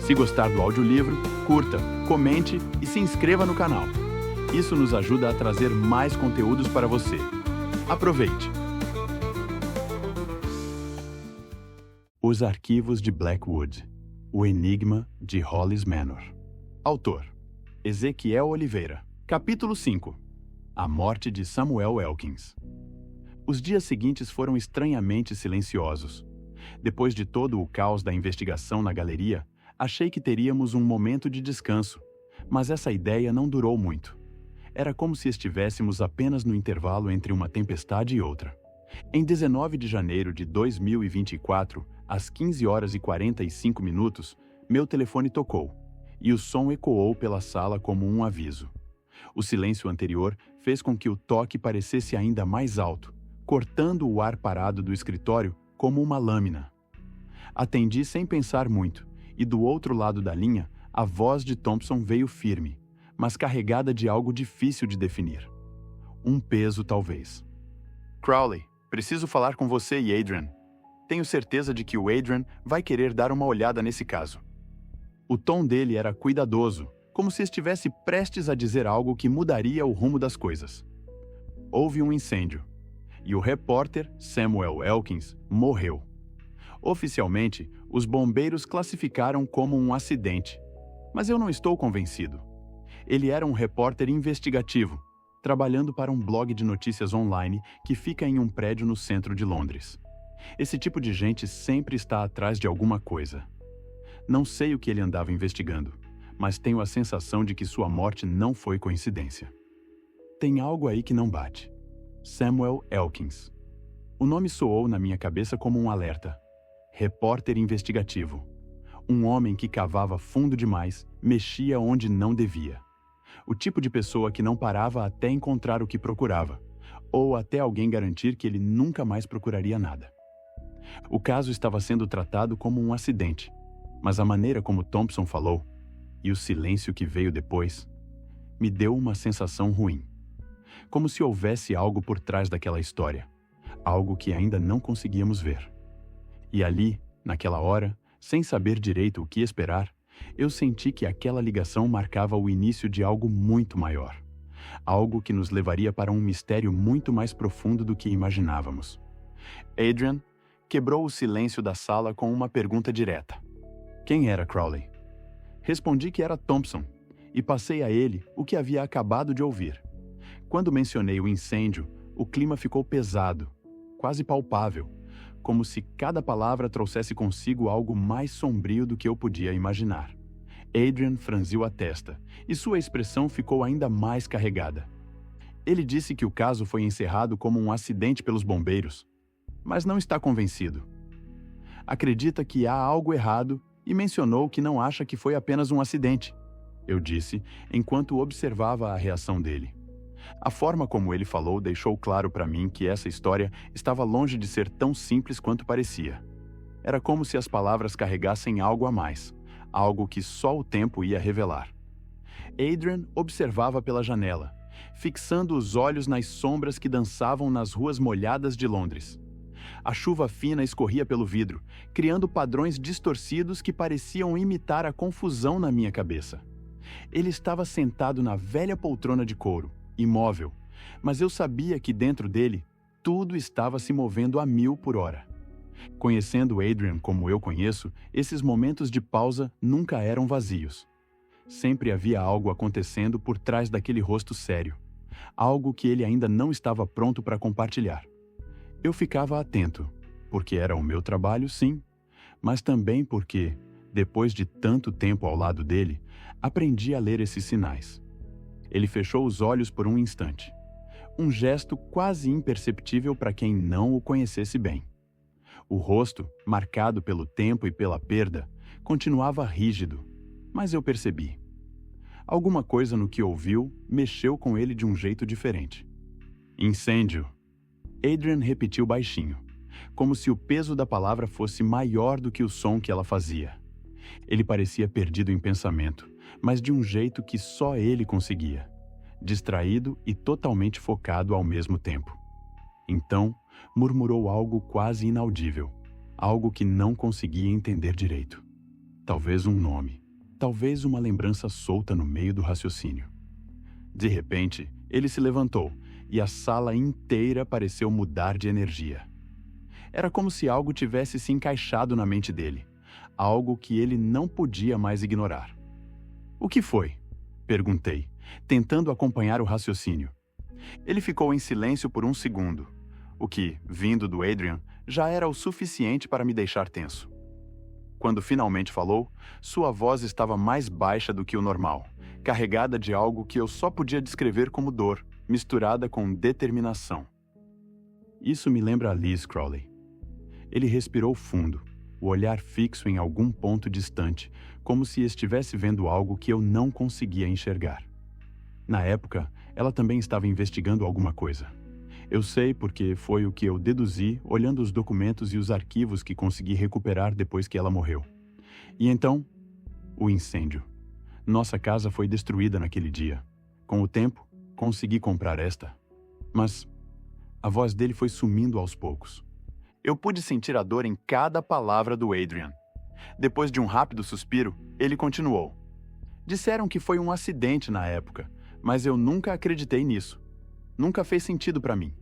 Se gostar do audiolivro, curta, comente e se inscreva no canal. Isso nos ajuda a trazer mais conteúdos para você. Aproveite! Os Arquivos de Blackwood. O Enigma de Hollis Manor. Autor: Ezequiel Oliveira. Capítulo 5. A morte de Samuel Elkins. Os dias seguintes foram estranhamente silenciosos. Depois de todo o caos da investigação na galeria, achei que teríamos um momento de descanso, mas essa ideia não durou muito. Era como se estivéssemos apenas no intervalo entre uma tempestade e outra. Em 19 de janeiro de 2024, às 15h45, meu telefone tocou, e o som ecoou pela sala como um aviso. O silêncio anterior fez com que o toque parecesse ainda mais alto, cortando o ar parado do escritório como uma lâmina. Atendi sem pensar muito, e do outro lado da linha, a voz de Thompson veio firme, mas carregada de algo difícil de definir. Um peso, talvez. Crowley, preciso falar com você e Adrian. Tenho certeza de que o Adrian vai querer dar uma olhada nesse caso. O tom dele era cuidadoso, como se estivesse prestes a dizer algo que mudaria o rumo das coisas. Houve um incêndio, e o repórter Samuel Elkins morreu. Oficialmente, os bombeiros classificaram como um acidente, mas eu não estou convencido. Ele era um repórter investigativo, trabalhando para um blog de notícias online que fica em um prédio no centro de Londres. Esse tipo de gente sempre está atrás de alguma coisa. Não sei o que ele andava investigando, mas tenho a sensação de que sua morte não foi coincidência. Tem algo aí que não bate. Samuel Elkins. O nome soou na minha cabeça como um alerta. Repórter investigativo. Um homem que cavava fundo demais, mexia onde não devia. O tipo de pessoa que não parava até encontrar o que procurava, ou até alguém garantir que ele nunca mais procuraria nada. O caso estava sendo tratado como um acidente, mas a maneira como Thompson falou, e o silêncio que veio depois, me deu uma sensação ruim. Como se houvesse algo por trás daquela história, algo que ainda não conseguíamos ver. E ali, naquela hora, sem saber direito o que esperar, eu senti que aquela ligação marcava o início de algo muito maior. Algo que nos levaria para um mistério muito mais profundo do que imaginávamos. Adrian quebrou o silêncio da sala com uma pergunta direta. Quem era Crowley? Respondi que era Thompson, e passei a ele o que havia acabado de ouvir. Quando mencionei o incêndio, o clima ficou pesado, quase palpável, como se cada palavra trouxesse consigo algo mais sombrio do que eu podia imaginar. Adrian franziu a testa, e sua expressão ficou ainda mais carregada. Ele disse que o caso foi encerrado como um acidente pelos bombeiros, mas não está convencido. Acredita que há algo errado e mencionou que não acha que foi apenas um acidente, eu disse, enquanto observava a reação dele. A forma como ele falou deixou claro para mim que essa história estava longe de ser tão simples quanto parecia. Era como se as palavras carregassem algo a mais, algo que só o tempo ia revelar. Adrian observava pela janela, fixando os olhos nas sombras que dançavam nas ruas molhadas de Londres. A chuva fina escorria pelo vidro, criando padrões distorcidos que pareciam imitar a confusão na minha cabeça. Ele estava sentado na velha poltrona de couro, imóvel, mas eu sabia que dentro dele tudo estava se movendo a 1000 por hora. Conhecendo Adrian como eu conheço, esses momentos de pausa nunca eram vazios. Sempre havia algo acontecendo por trás daquele rosto sério, algo que ele ainda não estava pronto para compartilhar. Eu ficava atento, porque era o meu trabalho, sim, mas também porque, depois de tanto tempo ao lado dele, aprendi a ler esses sinais. Ele fechou os olhos por um instante. Um gesto quase imperceptível para quem não o conhecesse bem. O rosto, marcado pelo tempo e pela perda, continuava rígido, mas eu percebi. Alguma coisa no que ouviu mexeu com ele de um jeito diferente. Incêndio. Adrian repetiu baixinho, como se o peso da palavra fosse maior do que o som que ela fazia. Ele parecia perdido em pensamento, mas de um jeito que só ele conseguia, distraído e totalmente focado ao mesmo tempo. Então, murmurou algo quase inaudível, algo que não conseguia entender direito. Talvez um nome. talvez uma lembrança solta no meio do raciocínio. De repente, ele se levantou e a sala inteira pareceu mudar de energia. Era como se algo tivesse se encaixado na mente dele, algo que ele não podia mais ignorar. "O que foi?" perguntei, tentando acompanhar o raciocínio. Ele ficou em silêncio por um segundo, o que, vindo do Adrian, já era o suficiente para me deixar tenso. Quando finalmente falou, sua voz estava mais baixa do que o normal, carregada de algo que eu só podia descrever como dor, misturada com determinação. "Isso me lembra a Liz, Crowley." Ele respirou fundo, o olhar fixo em algum ponto distante, como se estivesse vendo algo que eu não conseguia enxergar. Na época, ela também estava investigando alguma coisa. Eu sei porque foi o que eu deduzi olhando os documentos e os arquivos que consegui recuperar depois que ela morreu. E então, o incêndio. Nossa casa foi destruída naquele dia. Com o tempo, consegui comprar esta. Mas a voz dele foi sumindo aos poucos. Eu pude sentir a dor em cada palavra do Adrian. Depois de um rápido suspiro, ele continuou. "Disseram que foi um acidente na época, mas eu nunca acreditei nisso. Nunca fez sentido para mim."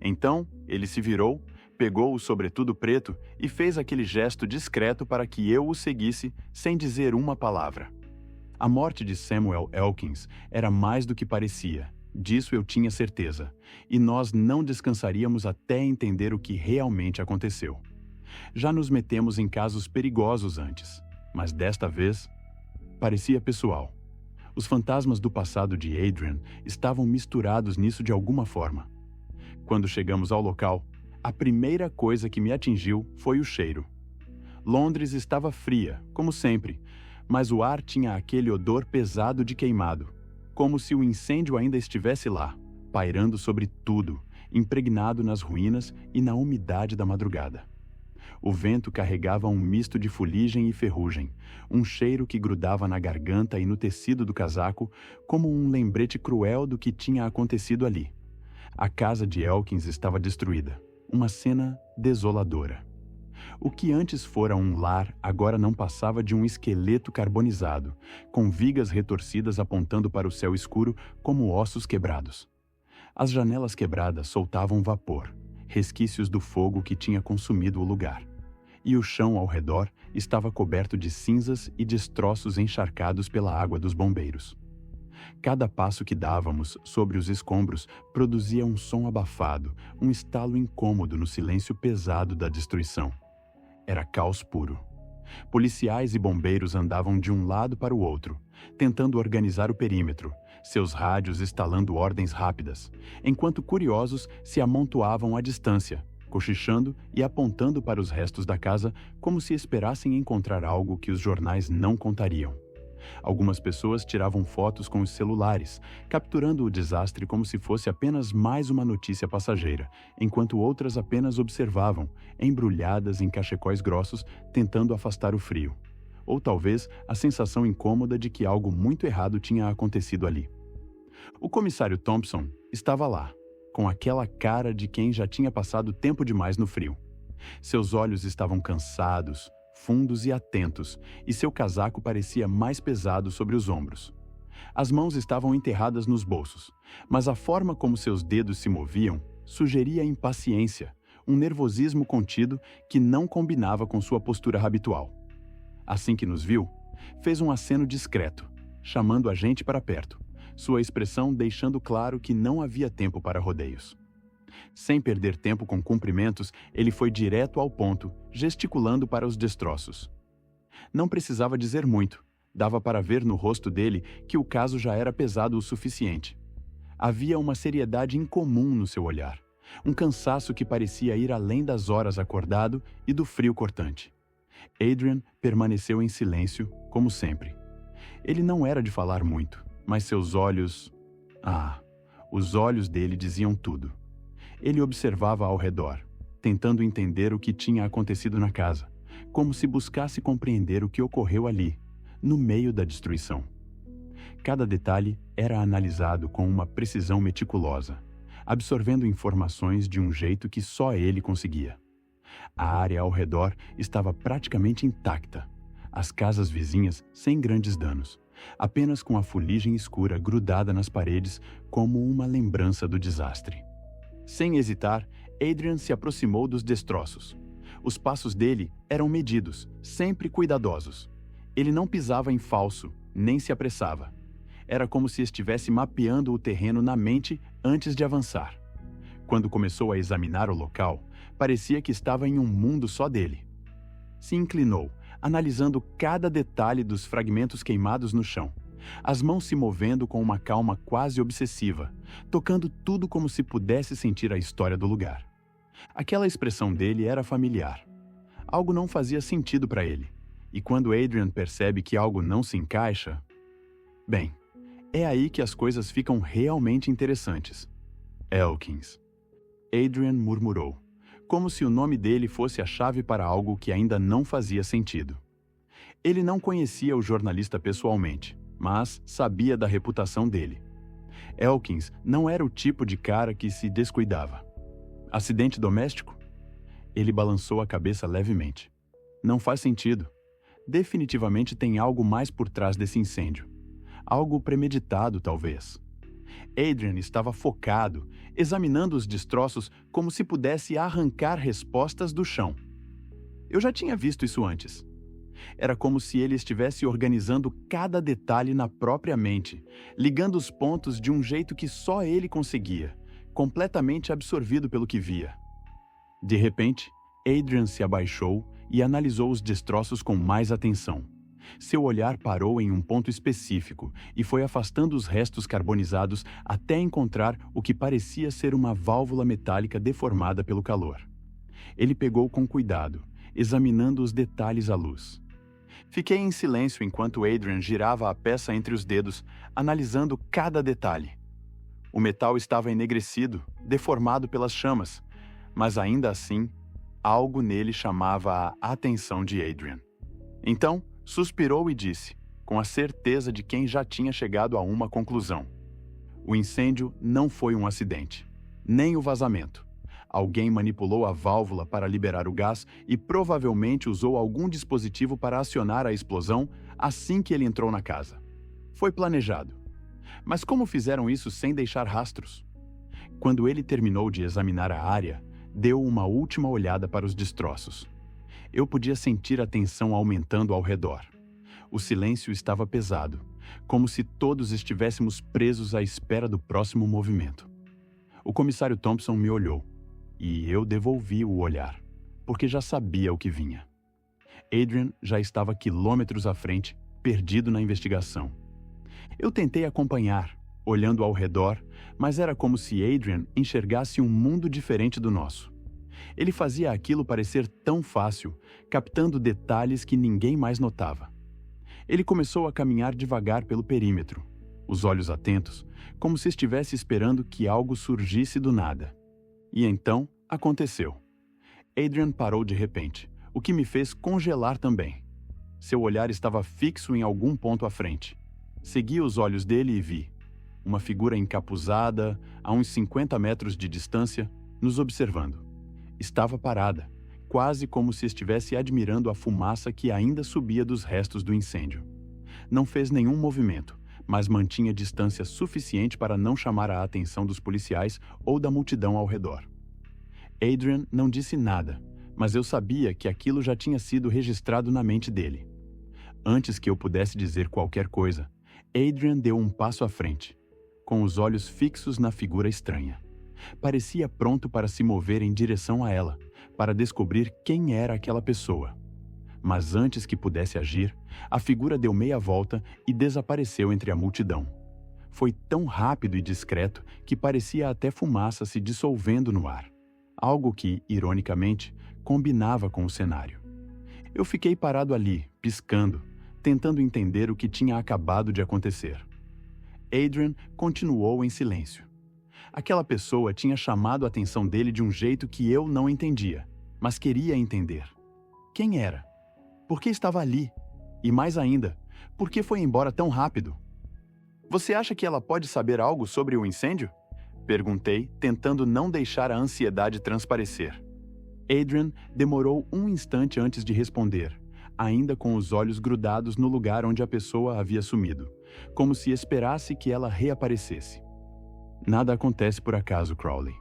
Então, ele se virou, pegou o sobretudo preto e fez aquele gesto discreto para que eu o seguisse sem dizer uma palavra. A morte de Samuel Elkins era mais do que parecia, disso eu tinha certeza, e nós não descansaríamos até entender o que realmente aconteceu. Já nos metemos em casos perigosos antes, mas desta vez, parecia pessoal. Os fantasmas do passado de Adrian estavam misturados nisso de alguma forma. Quando chegamos ao local, a primeira coisa que me atingiu foi o cheiro. Londres estava fria, como sempre, mas o ar tinha aquele odor pesado de queimado, como se o incêndio ainda estivesse lá, pairando sobre tudo, impregnado nas ruínas e na umidade da madrugada. O vento carregava um misto de fuligem e ferrugem, um cheiro que grudava na garganta e no tecido do casaco, como um lembrete cruel do que tinha acontecido ali. A casa de Elkins estava destruída, uma cena desoladora. O que antes fora um lar agora não passava de um esqueleto carbonizado, com vigas retorcidas apontando para o céu escuro como ossos quebrados. As janelas quebradas soltavam vapor, resquícios do fogo que tinha consumido o lugar. E o chão ao redor estava coberto de cinzas e destroços encharcados pela água dos bombeiros. Cada passo que dávamos sobre os escombros produzia um som abafado, um estalo incômodo no silêncio pesado da destruição. Era caos puro. Policiais e bombeiros andavam de um lado para o outro, tentando organizar o perímetro, seus rádios estalando ordens rápidas, enquanto curiosos se amontoavam à distância, cochichando e apontando para os restos da casa como se esperassem encontrar algo que os jornais não contariam. Algumas pessoas tiravam fotos com os celulares, capturando o desastre como se fosse apenas mais uma notícia passageira, enquanto outras apenas observavam, embrulhadas em cachecóis grossos, tentando afastar o frio. Ou talvez a sensação incômoda de que algo muito errado tinha acontecido ali. O comissário Thompson estava lá, com aquela cara de quem já tinha passado tempo demais no frio. Seus olhos estavam cansados, fundos e atentos, e seu casaco parecia mais pesado sobre os ombros. As mãos estavam enterradas nos bolsos, mas a forma como seus dedos se moviam sugeria impaciência, um nervosismo contido que não combinava com sua postura habitual. Assim que nos viu, fez um aceno discreto, chamando a gente para perto, sua expressão deixando claro que não havia tempo para rodeios. Sem perder tempo com cumprimentos, ele foi direto ao ponto, gesticulando para os destroços. Não precisava dizer muito, dava para ver no rosto dele que o caso já era pesado o suficiente. Havia uma seriedade incomum no seu olhar, um cansaço que parecia ir além das horas acordado e do frio cortante. Adrian permaneceu em silêncio, como sempre. Ele não era de falar muito, mas seus olhos... os olhos dele diziam tudo. Ele observava ao redor, tentando entender o que tinha acontecido na casa, como se buscasse compreender o que ocorreu ali, no meio da destruição. Cada detalhe era analisado com uma precisão meticulosa, absorvendo informações de um jeito que só ele conseguia. A área ao redor estava praticamente intacta. As casas vizinhas sem grandes danos, apenas com a fuligem escura grudada nas paredes como uma lembrança do desastre. Sem hesitar, Adrian se aproximou dos destroços. Os passos dele eram medidos, sempre cuidadosos. Ele não pisava em falso, nem se apressava. Era como se estivesse mapeando o terreno na mente antes de avançar. Quando começou a examinar o local, parecia que estava em um mundo só dele. Se inclinou, analisando cada detalhe dos fragmentos queimados no chão, as mãos se movendo com uma calma quase obsessiva, tocando tudo como se pudesse sentir a história do lugar. Aquela expressão dele era familiar. Algo não fazia sentido para ele, e quando Adrian percebe que algo não se encaixa... Bem, é aí que as coisas ficam realmente interessantes. Elkins. Adrian murmurou, como se o nome dele fosse a chave para algo que ainda não fazia sentido. Ele não conhecia o jornalista pessoalmente, mas sabia da reputação dele. Elkins não era o tipo de cara que se descuidava. Acidente doméstico? Ele balançou a cabeça levemente. Não faz sentido. Definitivamente tem algo mais por trás desse incêndio. Algo premeditado, talvez. Adrian estava focado, examinando os destroços como se pudesse arrancar respostas do chão. Eu já tinha visto isso antes. Era como se ele estivesse organizando cada detalhe na própria mente, ligando os pontos de um jeito que só ele conseguia, completamente absorvido pelo que via. De repente, Adrian se abaixou e analisou os destroços com mais atenção. Seu olhar parou em um ponto específico e foi afastando os restos carbonizados até encontrar o que parecia ser uma válvula metálica deformada pelo calor. Ele pegou com cuidado, examinando os detalhes à luz. Fiquei em silêncio enquanto Adrian girava a peça entre os dedos, analisando cada detalhe. O metal estava enegrecido, deformado pelas chamas, mas ainda assim, algo nele chamava a atenção de Adrian. Então, suspirou e disse, com a certeza de quem já tinha chegado a uma conclusão. O incêndio não foi um acidente, nem o vazamento. Alguém manipulou a válvula para liberar o gás e provavelmente usou algum dispositivo para acionar a explosão assim que ele entrou na casa. Foi planejado. Mas como fizeram isso sem deixar rastros? Quando ele terminou de examinar a área, deu uma última olhada para os destroços. Eu podia sentir a tensão aumentando ao redor. O silêncio estava pesado, como se todos estivéssemos presos à espera do próximo movimento. O comissário Thompson me olhou, e eu devolvi o olhar, porque já sabia o que vinha. Adrian já estava quilômetros à frente, perdido na investigação. Eu tentei acompanhar, olhando ao redor, mas era como se Adrian enxergasse um mundo diferente do nosso. Ele fazia aquilo parecer tão fácil, captando detalhes que ninguém mais notava. Ele começou a caminhar devagar pelo perímetro, os olhos atentos, como se estivesse esperando que algo surgisse do nada. E então, aconteceu. Adrian parou de repente, o que me fez congelar também. Seu olhar estava fixo em algum ponto à frente. Segui os olhos dele e vi uma figura encapuzada, a uns 50 metros de distância, nos observando. Estava parada, quase como se estivesse admirando a fumaça que ainda subia dos restos do incêndio. Não fez nenhum movimento, mas mantinha distância suficiente para não chamar a atenção dos policiais ou da multidão ao redor. Adrian não disse nada, mas eu sabia que aquilo já tinha sido registrado na mente dele. Antes que eu pudesse dizer qualquer coisa, Adrian deu um passo à frente, com os olhos fixos na figura estranha. Parecia pronto para se mover em direção a ela, para descobrir quem era aquela pessoa. Mas antes que pudesse agir, a figura deu meia volta e desapareceu entre a multidão. Foi tão rápido e discreto que parecia até fumaça se dissolvendo no ar. Algo que, ironicamente, combinava com o cenário. Eu fiquei parado ali, piscando, tentando entender o que tinha acabado de acontecer. Adrian continuou em silêncio. Aquela pessoa tinha chamado a atenção dele de um jeito que eu não entendia, mas queria entender. Quem era? Por que estava ali? E mais ainda, por que foi embora tão rápido? Você acha que ela pode saber algo sobre o incêndio? Perguntei, tentando não deixar a ansiedade transparecer. Adrian demorou um instante antes de responder, ainda com os olhos grudados no lugar onde a pessoa havia sumido, como se esperasse que ela reaparecesse. Nada acontece por acaso, Crowley,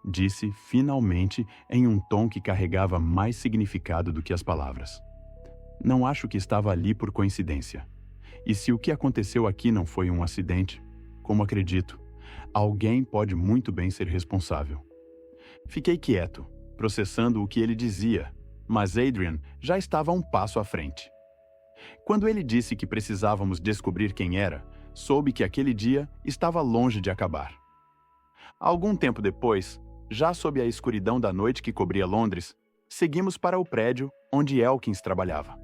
disse finalmente em um tom que carregava mais significado do que as palavras. Não acho que estava ali por coincidência. E se o que aconteceu aqui não foi um acidente, como acredito, alguém pode muito bem ser responsável. Fiquei quieto, processando o que ele dizia, mas Adrian já estava um passo à frente. Quando ele disse que precisávamos descobrir quem era, soube que aquele dia estava longe de acabar. Algum tempo depois, já sob a escuridão da noite que cobria Londres, seguimos para o prédio onde Elkins trabalhava.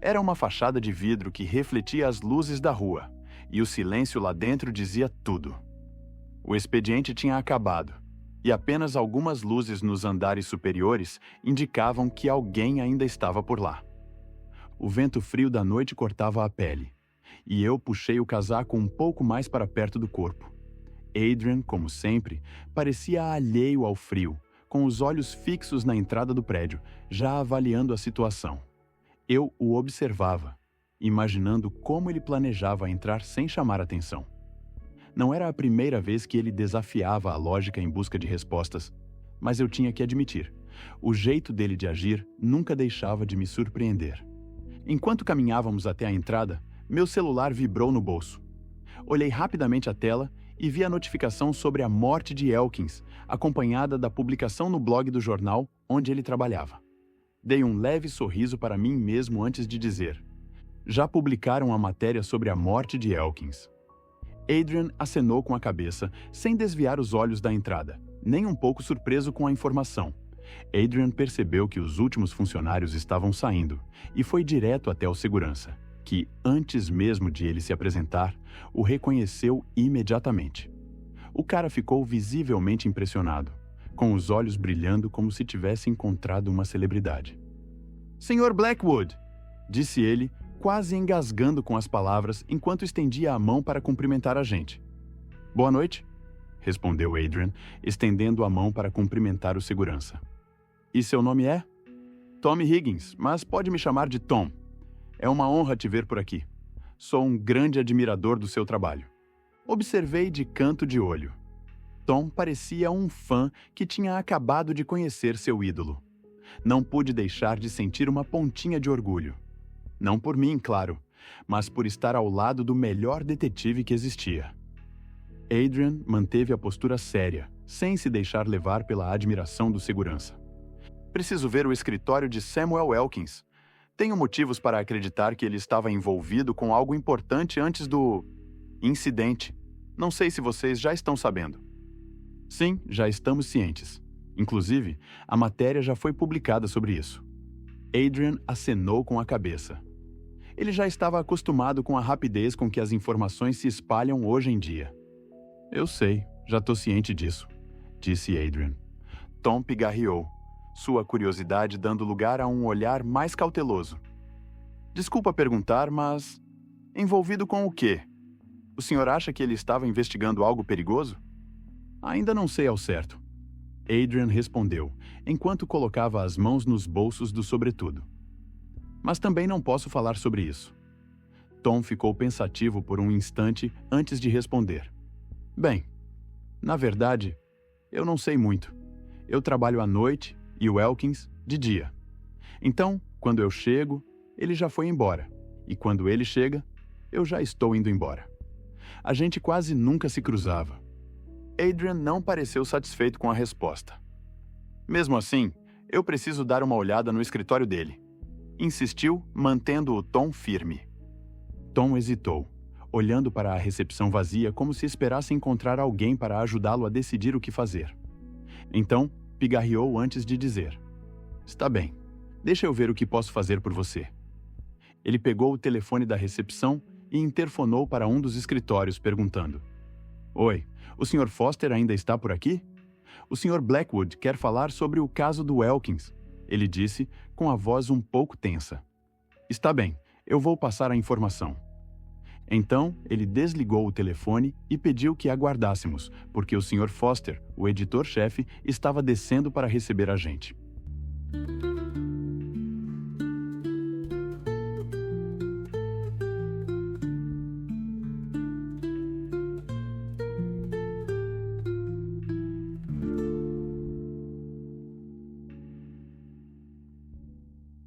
Era uma fachada de vidro que refletia as luzes da rua, e o silêncio lá dentro dizia tudo. O expediente tinha acabado, e apenas algumas luzes nos andares superiores indicavam que alguém ainda estava por lá. O vento frio da noite cortava a pele, e eu puxei o casaco um pouco mais para perto do corpo. Adrian, como sempre, parecia alheio ao frio, com os olhos fixos na entrada do prédio, já avaliando a situação. Eu o observava, imaginando como ele planejava entrar sem chamar atenção. Não era a primeira vez que ele desafiava a lógica em busca de respostas, mas eu tinha que admitir, o jeito dele de agir nunca deixava de me surpreender. Enquanto caminhávamos até a entrada, meu celular vibrou no bolso. Olhei rapidamente a tela e vi a notificação sobre a morte de Elkins, acompanhada da publicação no blog do jornal onde ele trabalhava. Dei um leve sorriso para mim mesmo antes de dizer: já publicaram a matéria sobre a morte de Elkins. Adrian acenou com a cabeça, sem desviar os olhos da entrada, nem um pouco surpreso com a informação. Adrian percebeu que os últimos funcionários estavam saindo e foi direto até o segurança, que, antes mesmo de ele se apresentar, o reconheceu imediatamente. O cara ficou visivelmente impressionado, com os olhos brilhando como se tivesse encontrado uma celebridade. "Senhor Blackwood", disse ele, quase engasgando com as palavras enquanto estendia a mão para cumprimentar a gente. "Boa noite", respondeu Adrian, estendendo a mão para cumprimentar o segurança. "E seu nome é?" "Tommy Higgins, mas pode me chamar de Tom. É uma honra te ver por aqui. Sou um grande admirador do seu trabalho." Observei de canto de olho. Tom parecia um fã que tinha acabado de conhecer seu ídolo. Não pude deixar de sentir uma pontinha de orgulho. Não por mim, claro, mas por estar ao lado do melhor detetive que existia. Adrian manteve a postura séria, sem se deixar levar pela admiração do segurança. "Preciso ver o escritório de Samuel Elkins. Tenho motivos para acreditar que ele estava envolvido com algo importante antes do incidente. Não sei se vocês já estão sabendo." "Sim, já estamos cientes. Inclusive, a matéria já foi publicada sobre isso." Adrian acenou com a cabeça. Ele já estava acostumado com a rapidez com que as informações se espalham hoje em dia. "Eu sei, já estou ciente disso", disse Adrian. Tom pigarreou, sua curiosidade dando lugar a um olhar mais cauteloso. "Desculpa perguntar, mas... envolvido com o quê? O senhor acha que ele estava investigando algo perigoso?" "Ainda não sei ao certo", Adrian respondeu, enquanto colocava as mãos nos bolsos do sobretudo. "Mas também não posso falar sobre isso." Tom ficou pensativo por um instante antes de responder. "Bem, na verdade, eu não sei muito. Eu trabalho à noite e o Elkins de dia. Então, quando eu chego, ele já foi embora. E quando ele chega, eu já estou indo embora. A gente quase nunca se cruzava." Adrian não pareceu satisfeito com a resposta. "Mesmo assim, eu preciso dar uma olhada no escritório dele", insistiu, mantendo o tom firme. Tom hesitou, olhando para a recepção vazia como se esperasse encontrar alguém para ajudá-lo a decidir o que fazer. Então, pigarreou antes de dizer: "Está bem, deixa eu ver o que posso fazer por você." Ele pegou o telefone da recepção e interfonou para um dos escritórios, perguntando: "Oi, o Sr. Foster ainda está por aqui? O Sr. Blackwood quer falar sobre o caso do Elkins", ele disse, com a voz um pouco tensa. "Está bem, eu vou passar a informação." Então, ele desligou o telefone e pediu que aguardássemos, porque o Sr. Foster, o editor-chefe, estava descendo para receber a gente.